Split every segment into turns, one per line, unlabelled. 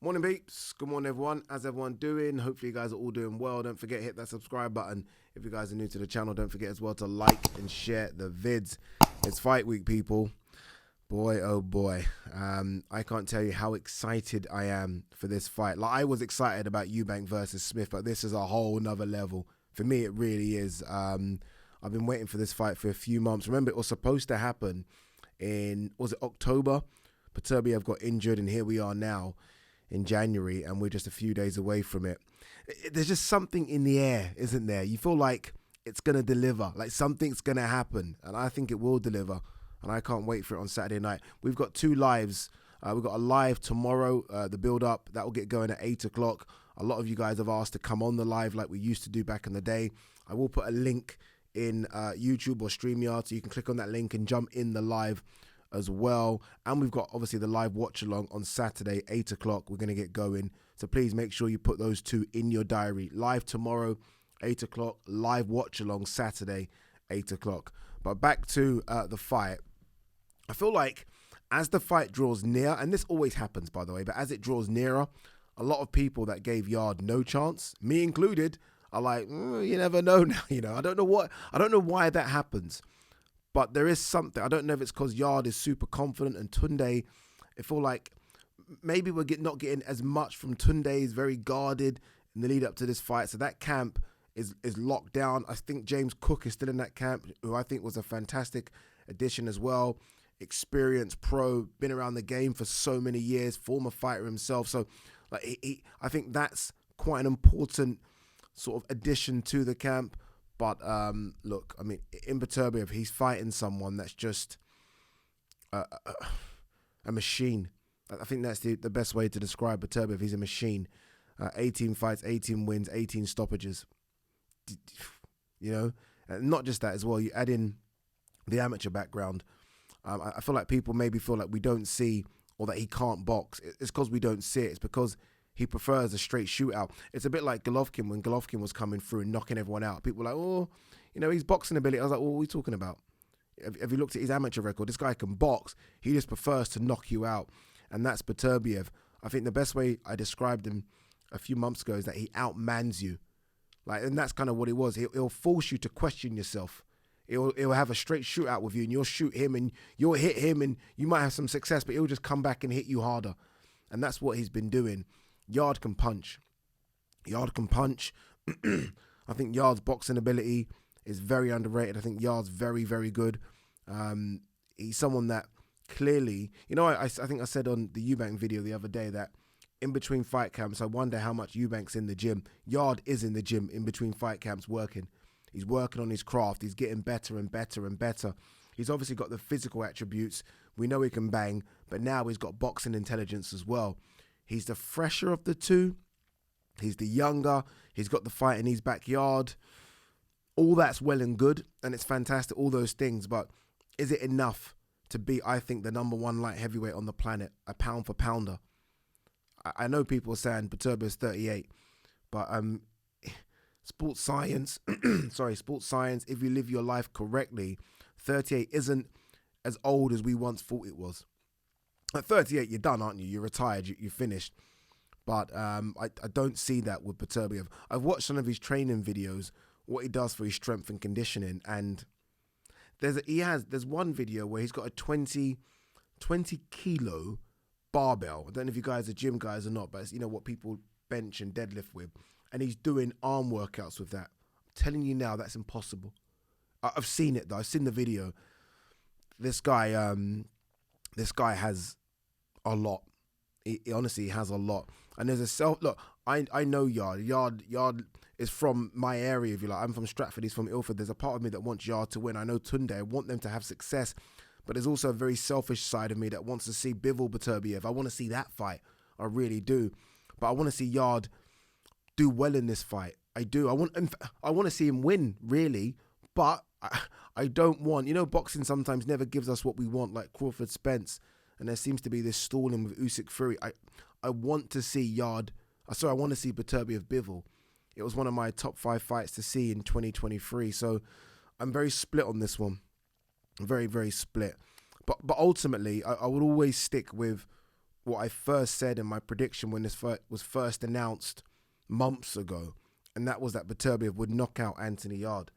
Morning, peeps. Good morning, everyone. How's everyone doing? Hopefully, you guys are all doing well. Don't forget, hit that subscribe button. If you guys are new to the channel, don't forget as well to like and share the vids. It's fight week, people. Boy, oh boy. I can't tell you how excited I am for this fight. Like, I was excited about Eubank versus Smith, but this is a whole nother level. For me, it really is. I've been waiting for this fight for a few months. Remember, it was supposed to happen in, was it October? Beterbiev got injured, and here we are now in January, and we're just a few days away from it. There's just something in the air, isn't there? You feel like it's going to deliver, like something's going to happen, and I think it will deliver, and I can't wait for it on Saturday night. We've got two lives. We've got a live tomorrow, the build-up. That will get going at 8 o'clock. A lot of you guys have asked to come on the live like we used to do back in the day. I will put a link in YouTube or StreamYard, so you can click on that link and jump in the live as well. And we've got obviously the live watch along on Saturday, 8 o'clock. We're going to get going, so please make sure you put those two in your diary. Live tomorrow, 8 o'clock, live watch along Saturday, 8 o'clock. But back to the fight. I feel like as the fight draws near, and this always happens by the way, but as it draws nearer, a lot of people that gave Yarde no chance, me included, are like, you never know now. I don't know why that happens. But there is something. I don't know if it's because Yarde is super confident, and Tunde, I feel like maybe we're not getting as much from Tunde. He's very guarded in the lead up to this fight. So that camp is locked down. I think James Cook is still in that camp, who I think was a fantastic addition as well. Experienced pro, been around the game for so many years, former fighter himself. So like I think that's quite an important sort of addition to the camp. But look, I mean, in Beterbiev, he's fighting someone that's just a machine. I think that's the best way to describe Beterbiev. He's a machine. 18 fights, 18 wins, 18 stoppages. And not just that as well. You add in the amateur background. I feel like people maybe feel like we don't see, or that he can't box. It's because we don't see it. It's because he prefers a straight shootout. It's a bit like Golovkin when Golovkin was coming through and knocking everyone out. People were like, his boxing ability. I was like, what are we talking about? Have you looked at his amateur record? This guy can box. He just prefers to knock you out. And that's Beterbiev. I think the best way I described him a few months ago is that he outmans you. And that's kind of what it was. He'll force you to question yourself. He'll have a straight shootout with you, and you'll shoot him and you'll hit him, and you might have some success, but he'll just come back and hit you harder. And that's what he's been doing. Yarde can punch. I think Yarde's boxing ability is very underrated. I think Yarde's very, very good. He's someone that clearly, I think I said on the Eubank video the other day that in between fight camps, I wonder how much Eubank's in the gym. Yarde is in the gym in between fight camps working. He's working on his craft. He's getting better and better and better. He's obviously got the physical attributes. We know he can bang, but now he's got boxing intelligence as well. He's the fresher of the two. He's the younger. He's got the fight in his backyard. All that's well and good, and it's fantastic, all those things. But is it enough to be, I think, the number one light heavyweight on the planet, a pound for pounder? I know people are saying Beterbiev's 38, but sports science, if you live your life correctly, 38 isn't as old as we once thought it was. At 38, you're done, aren't you? You're retired, you're finished. But I don't see that with Beterbiev. I've watched some of his training videos, what he does for his strength and conditioning, and there's one video where he's got a 20 kilo barbell. I don't know if you guys are gym guys or not, but it's, what people bench and deadlift with, and he's doing arm workouts with that. I'm telling you now, that's impossible. I've seen it though. I've seen the video. This guy has a lot. He honestly has a lot. And there's look, I know Yarde. Yarde is from my area, if you like. I'm from Stratford, he's from Ilford. There's a part of me that wants Yarde to win. I know Tunde, I want them to have success. But there's also a very selfish side of me that wants to see Bivol Beterbiev. I want to see that fight. I really do. But I want to see Yarde do well in this fight. I do. I want to see him win, really. But I don't want, boxing sometimes never gives us what we want, like Crawford Spence. And there seems to be this stalling with Usyk Fury. I want to see I want to see Beterbiev Bivol. It was one of my top 5 fights to see in 2023. So I'm very split on this one. Very, very split. But ultimately, I would always stick with what I first said in my prediction when this was first announced months ago, and that was that Beterbiev would knock out Anthony Yarde.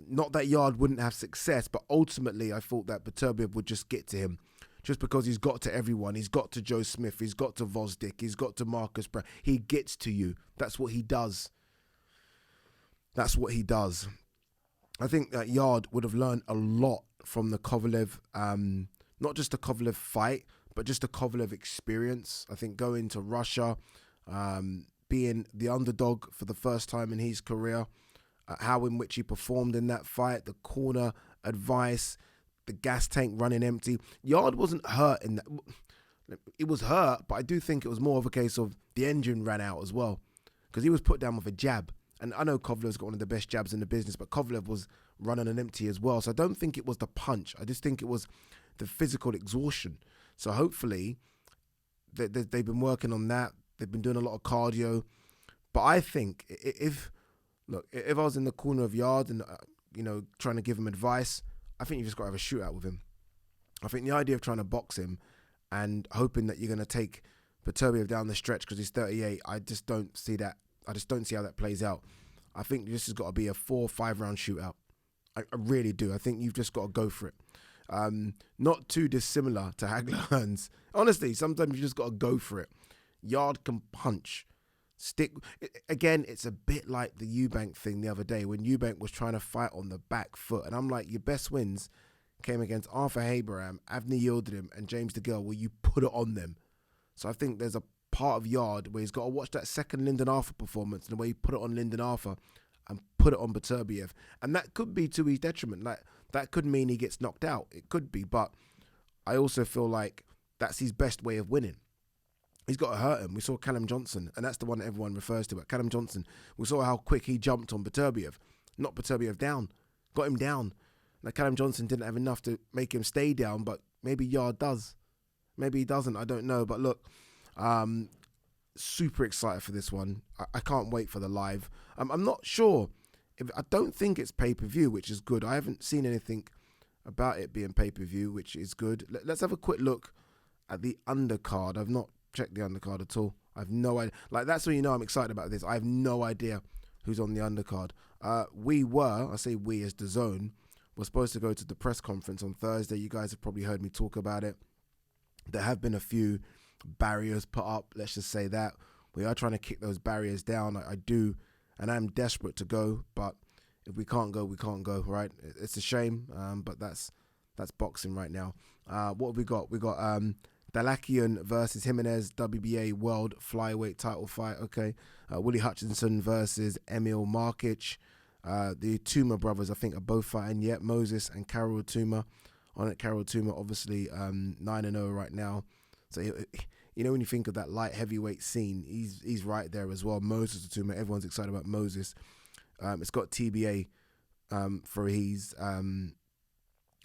Not that Yarde wouldn't have success, but ultimately I thought that Beterbiev would just get to him, just because he's got to everyone. He's got to Joe Smith, he's got to Vosdick, he's got to Marcus Brown. He gets to you. That's what he does. That's what he does. I think that Yarde would have learned a lot from the Kovalev, not just the Kovalev fight, but just the Kovalev experience. I think going to Russia, being the underdog for the first time in his career, how in which he performed in that fight, the corner advice, the gas tank running empty. Yarde wasn't hurt in that. It was hurt, but I do think it was more of a case of the engine ran out as well, because he was put down with a jab. And I know Kovalev's got one of the best jabs in the business, but Kovalev was running an empty as well. So I don't think it was the punch. I just think it was the physical exhaustion. So hopefully they've been working on that. They've been doing a lot of cardio. But I think if I was in the corner of Yarde and, trying to give him advice, I think you've just got to have a shootout with him. I think the idea of trying to box him and hoping that you're going to take Beterbiev down the stretch because he's 38, I just don't see that. I just don't see how that plays out. I think this has got to be a 4 or 5 round shootout. I really do. I think you've just got to go for it. Not too dissimilar to Hagler Hearns. Honestly, sometimes you just got to go for it. Yarde can punch. Again, it's a bit like the Eubank thing the other day when Eubank was trying to fight on the back foot. And I'm like, your best wins came against Arthur Abraham, Avni Yildirim, and James DeGill, where you put it on them. So I think there's a part of Yarde where he's got to watch that second Lyndon Arthur performance and the way he put it on Lyndon Arthur and put it on Beterbiev. And that could be to his detriment. Like, that could mean he gets knocked out. It could be. But I also feel like that's his best way of winning. He's got to hurt him. We saw Callum Johnson, and that's the one that everyone refers to. But Callum Johnson, we saw how quick he jumped on Beterbiev. Knocked Beterbiev down. Got him down. Now, Callum Johnson didn't have enough to make him stay down, but maybe Yarde does. Maybe he doesn't. I don't know. But look, super excited for this one. I can't wait for the live. I'm not sure. I don't think it's pay-per-view, which is good. I haven't seen anything about it being pay-per-view, which is good. Let's have a quick look at the undercard. I've not checked the undercard at all. I have no idea. Like, that's when you know I'm excited about this. I have no idea who's on the undercard. I say we as DAZN, we're supposed to go to the press conference on Thursday. You guys have probably heard me talk about it. There have been a few barriers put up, let's just say that. We are trying to kick those barriers down. I do, and I'm desperate to go, but if we can't go, we can't go, right? It's a shame, but that's boxing right now. What have we got? We got Dalakian versus Jimenez, WBA World Flyweight title fight, okay. Willie Hutchinson versus Emil Markic. The Tuma brothers, I think, are both fighting yet. Moses and Carol Tuma. On it, Carol Tuma, obviously 9-0 right now. So, when you think of that light heavyweight scene, he's right there as well. Moses Tuma, everyone's excited about Moses. It's got TBA for his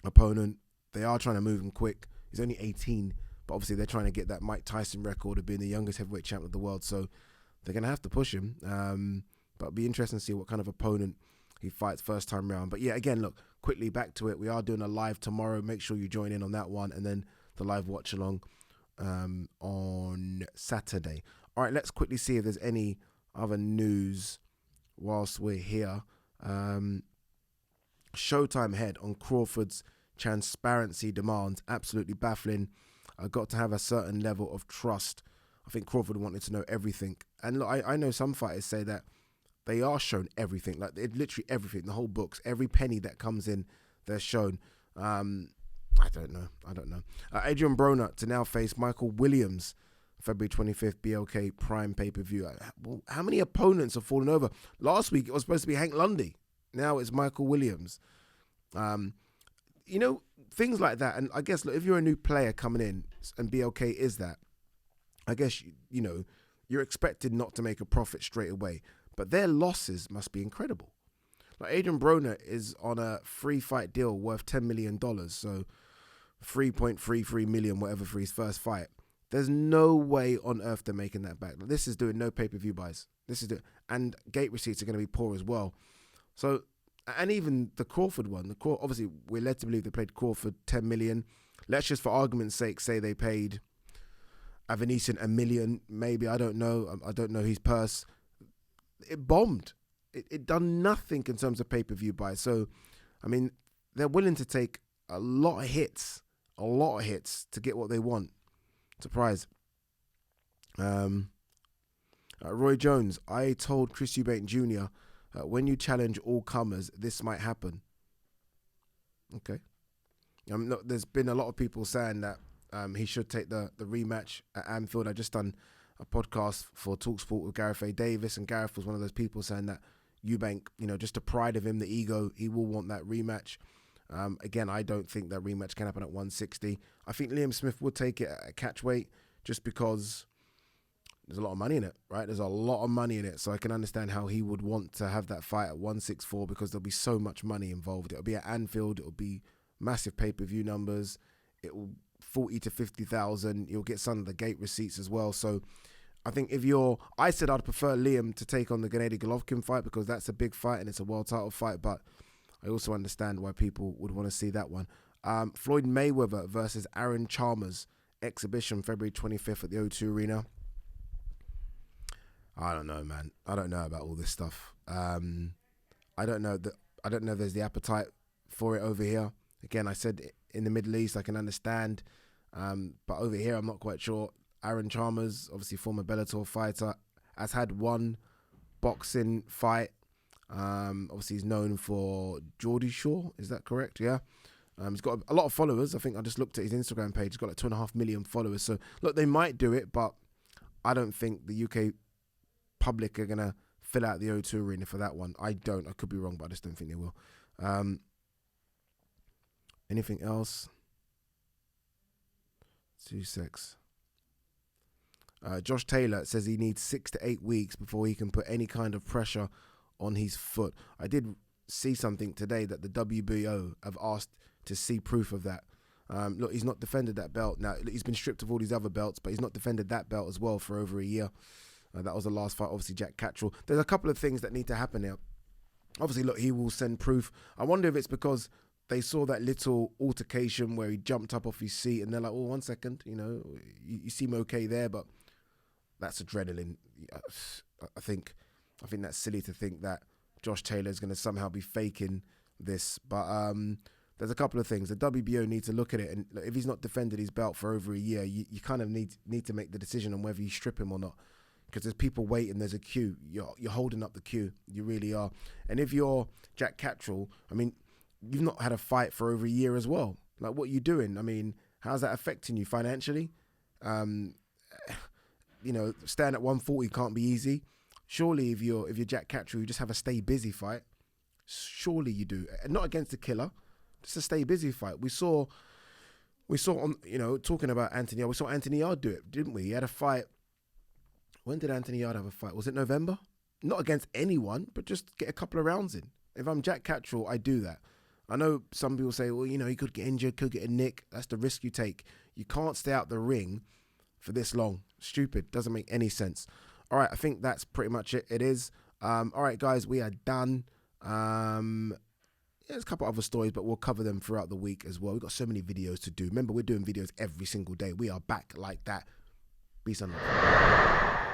opponent. They are trying to move him quick. He's only 18, but obviously they're trying to get that Mike Tyson record of being the youngest heavyweight champion of the world. So they're going to have to push him. But it'll be interesting to see what kind of opponent he fights first time round. But yeah, again, look, quickly back to it. We are doing a live tomorrow. Make sure you join in on that one, and then the live watch along on Saturday. All right, let's quickly see if there's any other news whilst we're here. Showtime head on Crawford's transparency demands. Absolutely baffling. I got to have a certain level of trust. I think Crawford wanted to know everything. And look, I know some fighters say that they are shown everything, like literally everything, the whole books, every penny that comes in, they're shown. I don't know. Adrian Broner to now face Michael Williams, February 25th, BLK Prime pay-per-view. Well, how many opponents have fallen over? Last week it was supposed to be Hank Lundy. Now it's Michael Williams. Things like that. And I guess, look, if you're a new player coming in, and BLK is that, I guess, you're expected not to make a profit straight away. But their losses must be incredible. Like, Adrian Broner is on a free fight deal worth $10 million. So 3.33 million, whatever, for his first fight. There's no way on earth they're making that back. This is doing no pay-per-view buys. And gate receipts are going to be poor as well. So, and even the Crawford one, obviously we're led to believe they paid Crawford $10 million. Let's just, for argument's sake, say they paid Avanesyan $1 million, maybe. I don't know. I don't know his purse. It bombed. It done nothing in terms of pay-per-view buy. So, I mean, they're willing to take a lot of hits to get what they want. Surprise. Roy Jones, I told Chris Eubank Jr., when you challenge all comers, this might happen. Okay. Look, there's been a lot of people saying that he should take the rematch at Anfield. I just done a podcast for TalkSport with Gareth A. Davis, and Gareth was one of those people saying that Eubank, just the pride of him, the ego, he will want that rematch. Again, I don't think that rematch can happen at 160. I think Liam Smith would take it at catch weight just because there's a lot of money in it, right? There's a lot of money in it. So I can understand how he would want to have that fight at 164 because there'll be so much money involved. It'll be at Anfield. It'll be massive pay-per-view numbers. It will 40 to 50,000. You'll get some of the gate receipts as well. So I think I said I'd prefer Liam to take on the Gennady Golovkin fight because that's a big fight and it's a world title fight. But I also understand why people would want to see that one. Floyd Mayweather versus Aaron Chalmers, exhibition February 25th at the O2 Arena. I don't know, man. I don't know about all this stuff. I don't know if there's the appetite for it over here. Again, I said in the Middle East, I can understand. But over here, I'm not quite sure. Aaron Chalmers, obviously former Bellator fighter, has had one boxing fight. Obviously, he's known for Geordie Shore. Is that correct? Yeah. He's got a lot of followers. I think I just looked at his Instagram page. He's got like 2.5 million followers. So, look, they might do it, but I don't think the UK public are going to fill out the O2 Arena for that one. I could be wrong, but I just don't think they will. Anything else? 2 secs. Josh Taylor says he needs 6 to 8 weeks before he can put any kind of pressure on his foot. I did see something today that the WBO have asked to see proof of that. Look, he's not defended that belt. Now, he's been stripped of all these other belts, but he's not defended that belt as well for over a year. That was the last fight, obviously, Jack Catterall. There's a couple of things that need to happen here. Obviously, look, he will send proof. I wonder if it's because they saw that little altercation where he jumped up off his seat and they're like, oh, 1 second, you seem okay there, but that's adrenaline. I think that's silly to think that Josh Taylor is going to somehow be faking this. But there's a couple of things. The WBO need to look at it, and if he's not defended his belt for over a year, you kind of need to make the decision on whether you strip him or not. Because there's people waiting, there's a queue. You're holding up the queue. You really are. And if you're Jack Catterall, I mean, you've not had a fight for over a year as well. Like, what are you doing? I mean, how's that affecting you financially? Staying at 140 can't be easy. Surely if you're Jack Catterall, you just have a stay busy fight. Surely you do. And not against the killer, just a stay busy fight. We saw on, talking about Anthony Yarde, we saw Anthony Yarde do it, didn't we? He had a fight. When did Anthony Yarde have a fight? Was it November? Not against anyone, but just get a couple of rounds in. If I'm Jack Catterall, I do that. I know some people say, well, he could get injured, could get a nick. That's the risk you take. You can't stay out the ring for this long. Stupid. Doesn't make any sense. All right, I think that's pretty much it. It is. All right, guys, we are done. There's a couple other stories, but we'll cover them throughout the week as well. We've got so many videos to do. Remember, we're doing videos every single day. We are back like that. Peace and love.